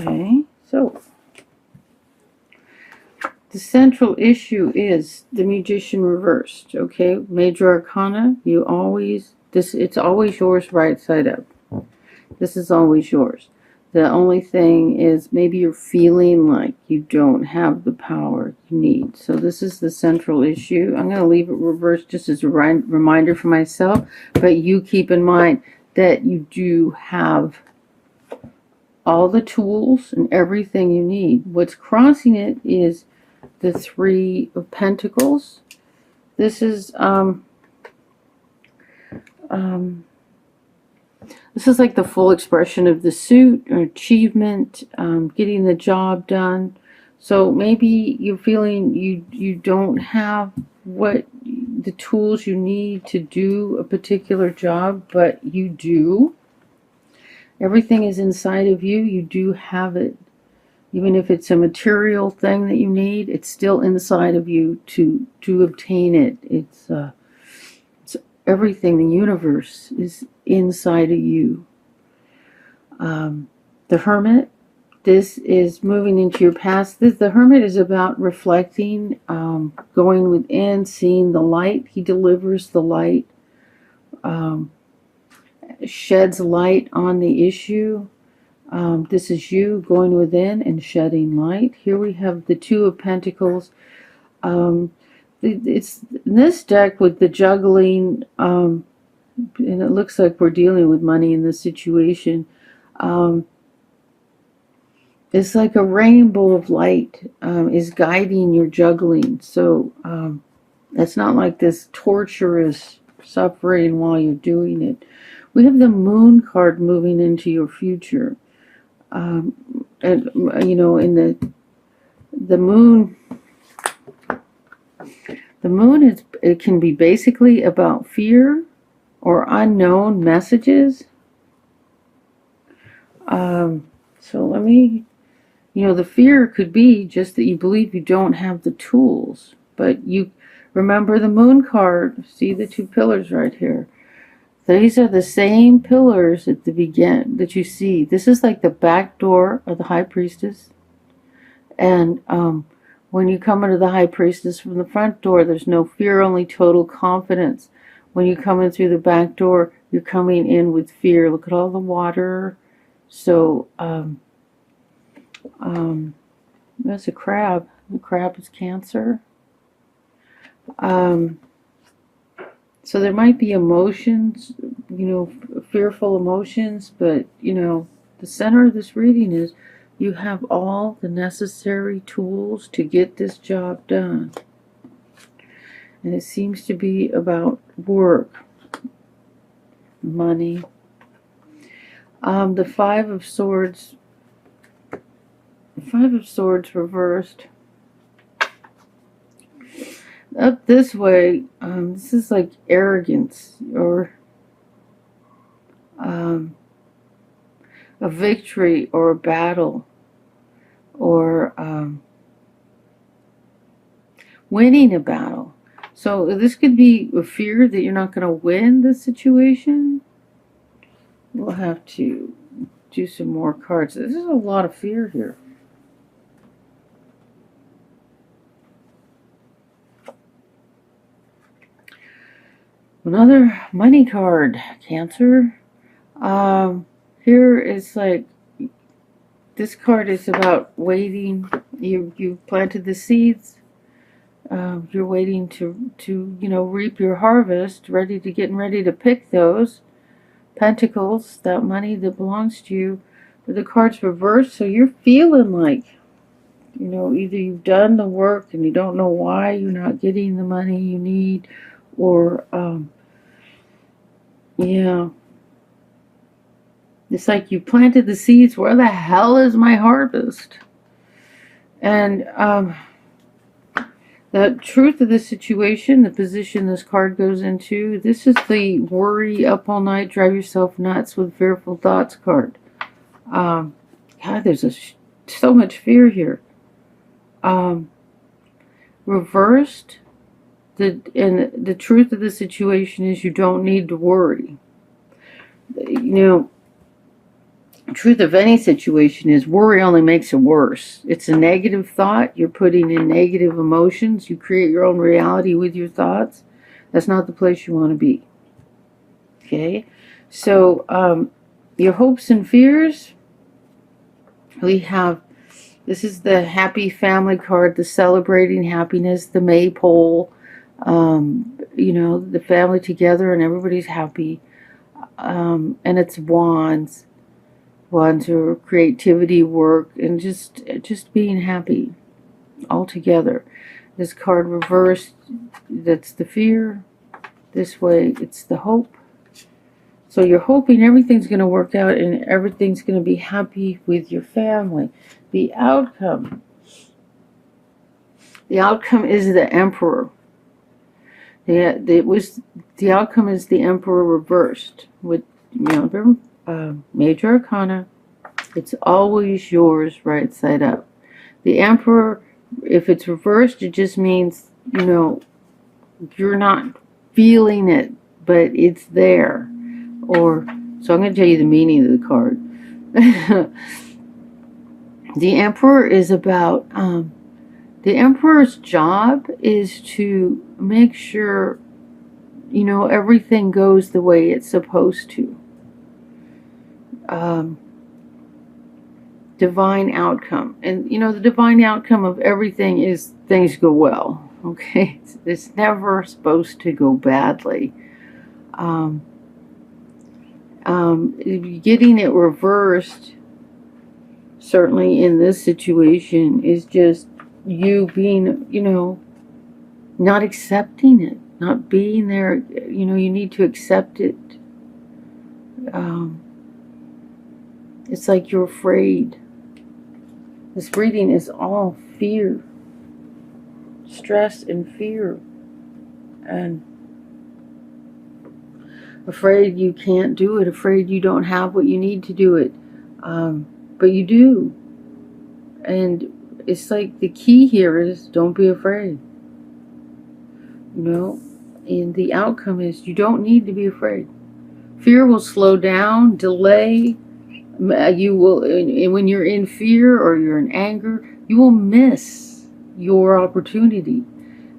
Okay, so the central issue is the Magician reversed. Okay, Major Arcana, you always, it's always yours right side up. This is always yours. The only thing is maybe you're feeling like you don't have the power you need. So this is the central issue. I'm going to leave it reversed just as a reminder for myself. But you keep in mind that you do have all the tools and everything you need. What's crossing it is the Three of Pentacles. This is this is like the full expression of the suit or achievement, getting the job done. So maybe you're feeling you don't have what the tools you need to do a particular job, but you do. Everything is inside of you. You do have it. Even if it's a material thing that you need, it's still inside of you to obtain it. It's everything. The universe is inside of you. The Hermit, this is moving into your past. The Hermit is about reflecting, going within, seeing the light. He delivers the light, sheds light on the issue. This is you going within and shedding light. Here we have the Two of Pentacles. It's in this deck with the juggling, and it looks like we're dealing with money in this situation. It's like a rainbow of light is guiding your juggling. So it's not like this torturous suffering while you're doing it. We have the Moon card moving into your future. And you know, in the moon is, it can be basically about fear or unknown messages. So let me, you know, the fear could be just that you believe you don't have the tools, but you remember the Moon card. See the two pillars right here. These are the same pillars at the beginning that you see. This is like the back door of the High Priestess. And when you come into the High Priestess from the front door, there's no fear, only total confidence. When you come in through the back door, you're coming in with fear. Look at all the water. So there's a crab. The crab is Cancer. So there might be emotions, you know, fearful emotions, but, you know, the center of this reading is you have all the necessary tools to get this job done. And it seems to be about work, money. The Five of Swords reversed. Up this way, this is like arrogance or a victory or a battle or winning a battle. So this could be a fear that you're not going to win the situation. We'll have to do some more cards. This is a lot of fear here. Another money card, Cancer. Here is like, this card is about waiting. You planted the seeds. You're waiting to you know, reap your harvest, ready to pick those pentacles, that money that belongs to you. But the card's reversed, so you're feeling like, you know, either you've done the work and you don't know why you're not getting the money you need, or yeah, it's like you planted the seeds. Where the hell is my harvest? And the truth of the situation, the position this card goes into, this is the worry, up all night, drive yourself nuts with fearful thoughts card. God, there's so much fear here. Reversed, and the truth of the situation is you don't need to worry. You know, truth of any situation is worry only makes it worse. It's a negative thought. You're putting in negative emotions. You create your own reality with your thoughts. That's not the place you want to be. Okay? So, your hopes and fears, we have, this is the happy family card, the celebrating happiness, the maypole, you know, the family together and everybody's happy. And it's wands. Wands are creativity, work, and just being happy all together. This card reversed, that's the fear. This way, it's the hope. So you're hoping everything's going to work out and everything's going to be happy with your family. The outcome is the Emperor. The outcome is the Emperor reversed. With, you know, Major Arcana, it's always yours right side up. The Emperor, if it's reversed, it just means, you know, you're not feeling it, but it's there. Or, so I'm going to tell you the meaning of the card. The Emperor is about, the Emperor's job is to make sure, you know, everything goes the way it's supposed to. Divine outcome. And, you know, the divine outcome of everything is things go well. Okay? It's never supposed to go badly. Getting it reversed, certainly in this situation, is just you being, you know, not accepting it, not being there. You know, you need to accept it. It's like you're afraid. This reading is all fear, stress and fear, and afraid you can't do it, afraid you don't have what you need to do it, but you do. And it's like the key here is don't be afraid, you know, and the outcome is you don't need to be afraid. Fear will slow down, delay. You will, when you're in fear or you're in anger, you will miss your opportunity.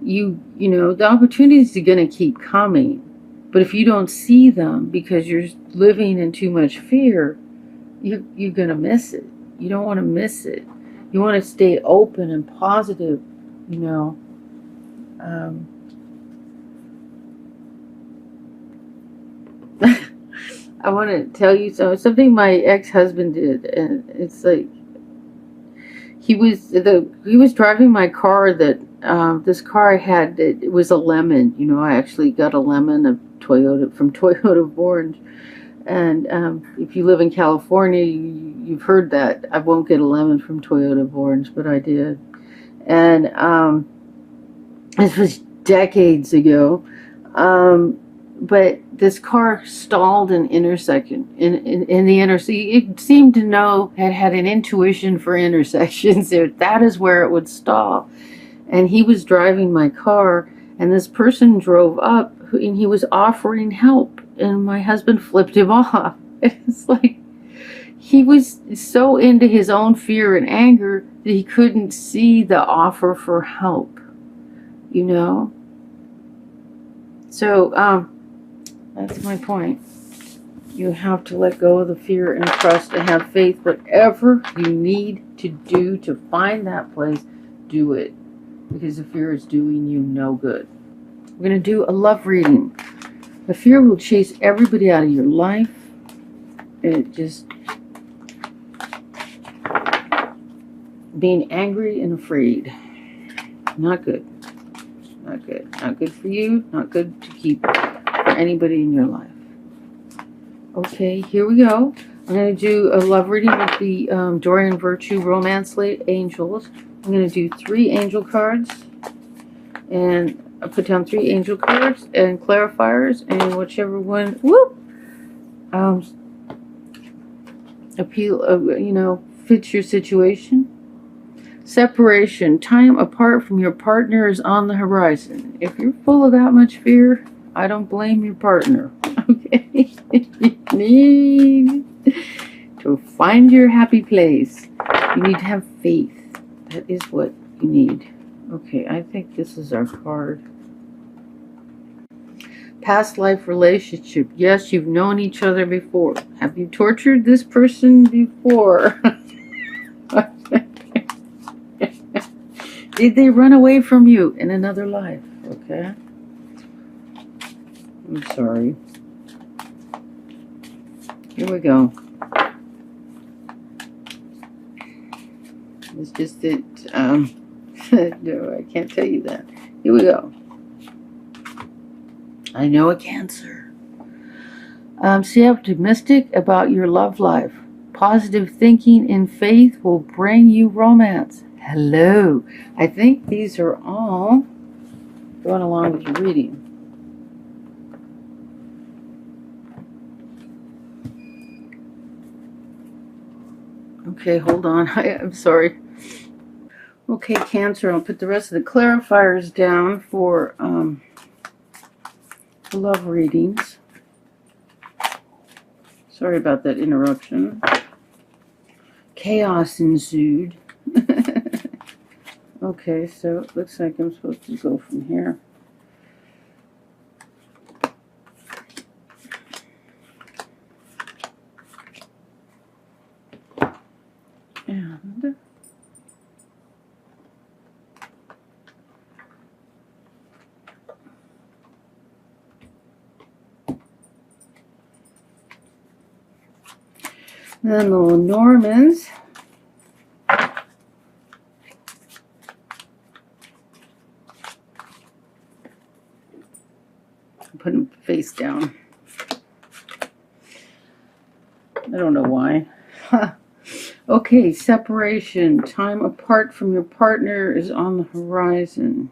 You know, the opportunities are going to keep coming. But if you don't see them because you're living in too much fear, you're going to miss it. You don't want to miss it. You want to stay open and positive, you know. I want to tell you something my ex-husband did, and it's like he was driving my car that this car I had, it was a lemon. You know, I actually got a lemon of Toyota from Toyota Orange, and if you live in California, you've heard that I won't get a lemon from Toyota Orange, but I did, and this was decades ago. But this car stalled an intersection in the intersection. It seemed to know, had an intuition for intersections. That is where it would stall. And he was driving my car, and this person drove up, and he was offering help, and my husband flipped him off. It's like he was so into his own fear and anger that he couldn't see the offer for help, you know? So, that's my point. You have to let go of the fear and trust and have faith. Whatever you need to do to find that place, do it. Because the fear is doing you no good. We're going to do a love reading. The fear will chase everybody out of your life. It just... being angry and afraid. Not good. Not good. Not good for you. Not good to keep for anybody in your life. Okay, here we go. I'm going to do a love reading with the Doreen Virtue Romance Light Angels. I'm going to do 3 angel cards. And I put down 3 angel cards and clarifiers. And whichever one, whoop, appeal, you know, fits your situation. Separation. Time apart from your partner is on the horizon. If you're full of that much fear, I don't blame your partner. Okay? So find your happy place. You need to have faith. That is what you need. Okay, I think this is our card. Past life relationship. Yes, you've known each other before. Have you tortured this person before? Did they run away from you in another life? Okay. I'm sorry. Here we go. It's just that, no, I can't tell you that. Here we go. I know a Cancer. Stay optimistic about your love life. Positive thinking and faith will bring you romance. Hello. I think these are all going along with your reading. Okay, hold on. I'm sorry. Okay, Cancer, I'll put the rest of the clarifiers down for love readings. Sorry about that interruption. Chaos ensued. Okay, so it looks like I'm supposed to go from here. And then the Normans. Put him face down. I don't know why. Okay, separation. Time apart from your partner is on the horizon.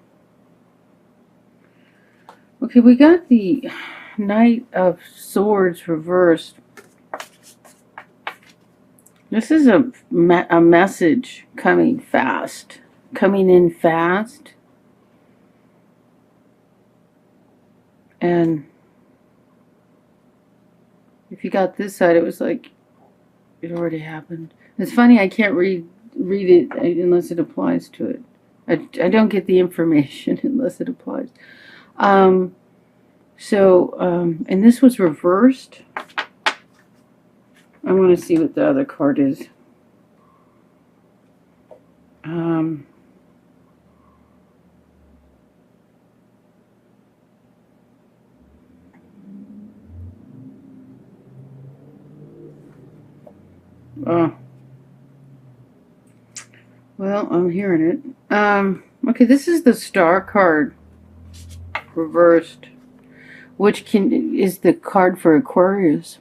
Okay, we got the Knight of Swords reversed. This is a message coming fast. Coming in fast. And if you got this side, it was like it already happened. It's funny, I can't read it unless it applies to it. I don't get the information unless it applies. And this was reversed. I want to see what the other card is. Well, I'm hearing it. Okay, this is the Star card reversed, which is the card for Aquarius.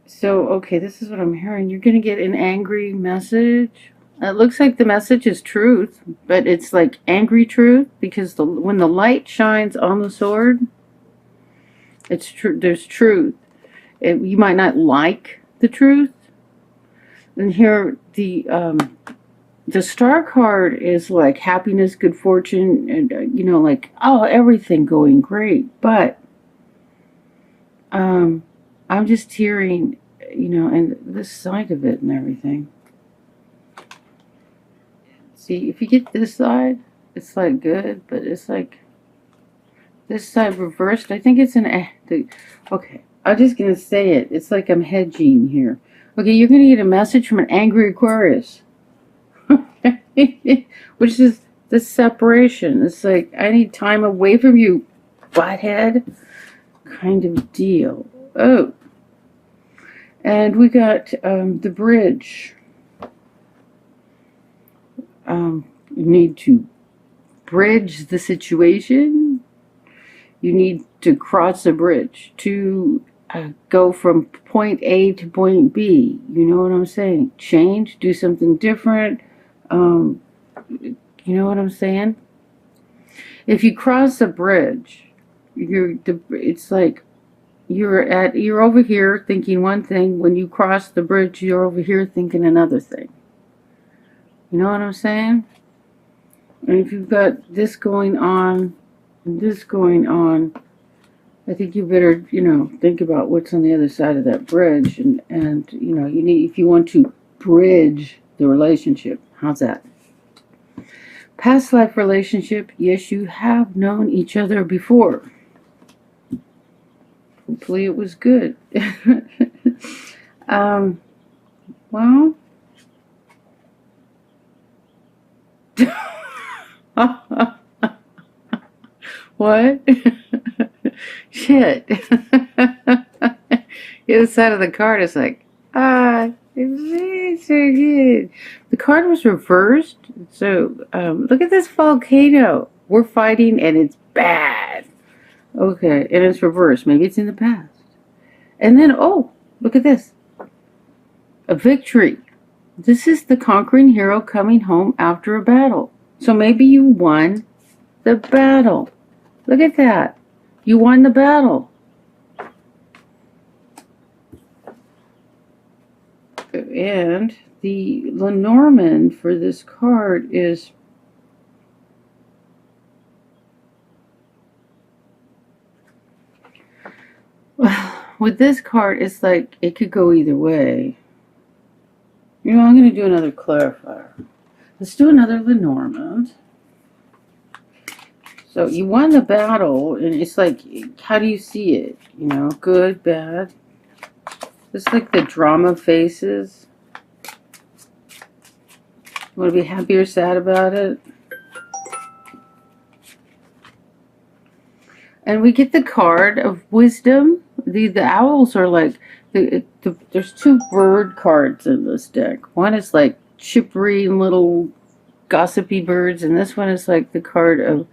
So, okay, this is what I'm hearing. You're going to get an angry message. It looks like the message is truth, but it's like angry truth, because when the light shines on the sword, it's true. There's truth. You might not like the truth. And here the Star card is like happiness, good fortune, and like, oh, everything going great. But I'm just hearing, and this side of it and everything. See, if you get this side, it's like good, but it's like this side reversed. I think it's okay, I'm just going to say it. It's like I'm hedging here. Okay, you're going to get a message from an angry Aquarius. Which is the separation. It's like, I need time away from you, butthead, kind of deal. Oh. And we got the bridge. You need to bridge the situation. You need to cross a bridge to go from point A to point B. You know what I'm saying? Change, do something different. You know what I'm saying? If you cross a bridge, it's like you're over here thinking one thing. When you cross the bridge, you're over here thinking another thing. You know what I'm saying? And if you've got this going on and this going on, I think you better, think about what's on the other side of that bridge, and you need, if you want to bridge the relationship. How's that? Past life relationship, yes, you have known each other before. Hopefully it was good. Well, what? Shit. The other side of the card is like, it's so good. The card was reversed. So, look at this volcano. We're fighting and it's bad. Okay, and it's reversed. Maybe it's in the past. And then, oh, look at this. A victory. This is the conquering hero coming home after a battle. So maybe you won the battle. Look at that. You won the battle. And the Lenormand for this card is with this card, it's like it could go either way. I'm going to do another clarifier. Let's do another Lenormand. So you won the battle, and it's like, how do you see it? Good, bad. It's like the drama faces. You want to be happy or sad about it? And we get the card of wisdom. The owls are like, there's two bird cards in this deck. One is like chippery and little gossipy birds, and this one is like the card of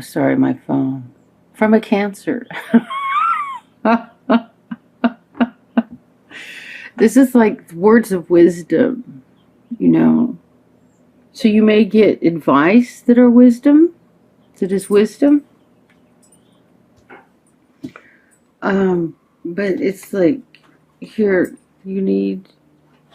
sorry, my phone. From a Cancer. This is like words of wisdom, So you may get advice that are wisdom, that is wisdom. But it's like, here, you need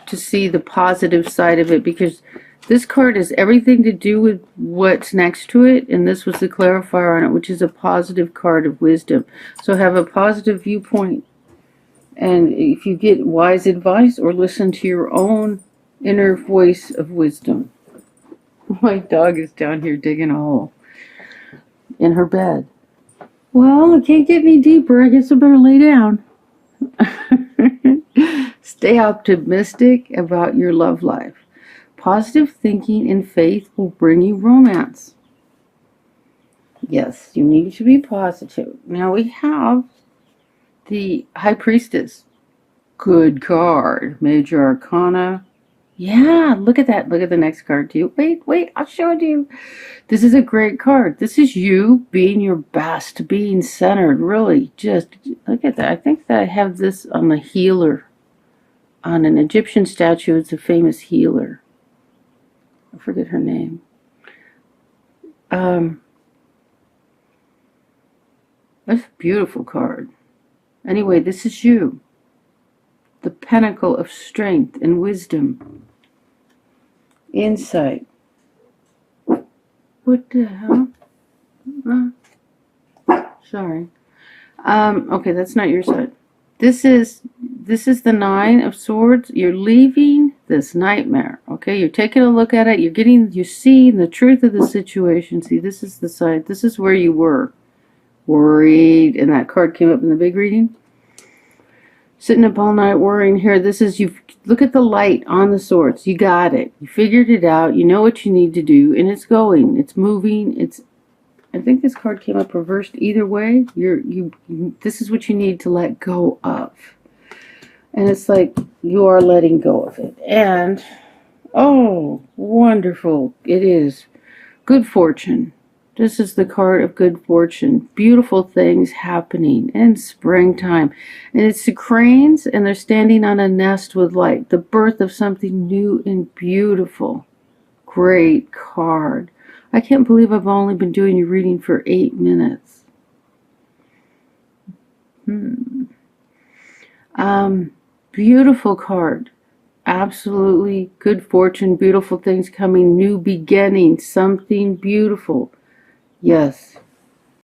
to see the positive side of it, because this card has everything to do with what's next to it, and this was the clarifier on it, which is a positive card of wisdom. So have a positive viewpoint. And if you get wise advice, or listen to your own inner voice of wisdom. My dog is down here digging a hole in her bed. Well, it can't get any deeper. I guess I better lay down. Stay optimistic about your love life. Positive thinking and faith will bring you romance. Yes, you need to be positive. Now we have the High Priestess. Good card. Major Arcana. Yeah, look at that. Look at the next card too. Wait, I'll show it to you. This is a great card. This is you being your best, being centered. Really, just look at that. I think that I have this on the healer. On an Egyptian statue, it's a famous healer. I forget her name. That's a beautiful card. Anyway, this is you. The pinnacle of strength and wisdom. Insight. What the hell? Sorry. Okay, that's not your side. This is the Nine of Swords. You're leaving this nightmare. Okay, you're taking a look at it. You're seeing the truth of the situation. See, this is the side. This is where you were worried, and that card came up in the big reading. Sitting up all night worrying. Here, this is you. Look at the light on the swords. You got it. You figured it out. You know what you need to do, and it's going. It's moving. I think this card came up reversed. Either way, this is what you need to let go of. And it's like you are letting go of it. And oh, wonderful. It is good fortune. This is the card of good fortune. Beautiful things happening in springtime. And it's the cranes, and they're standing on a nest with light. The birth of something new and beautiful. Great card. I can't believe I've only been doing your reading for 8 minutes. Beautiful card. absolutely good fortune, beautiful things coming, new beginnings, something beautiful. Yes,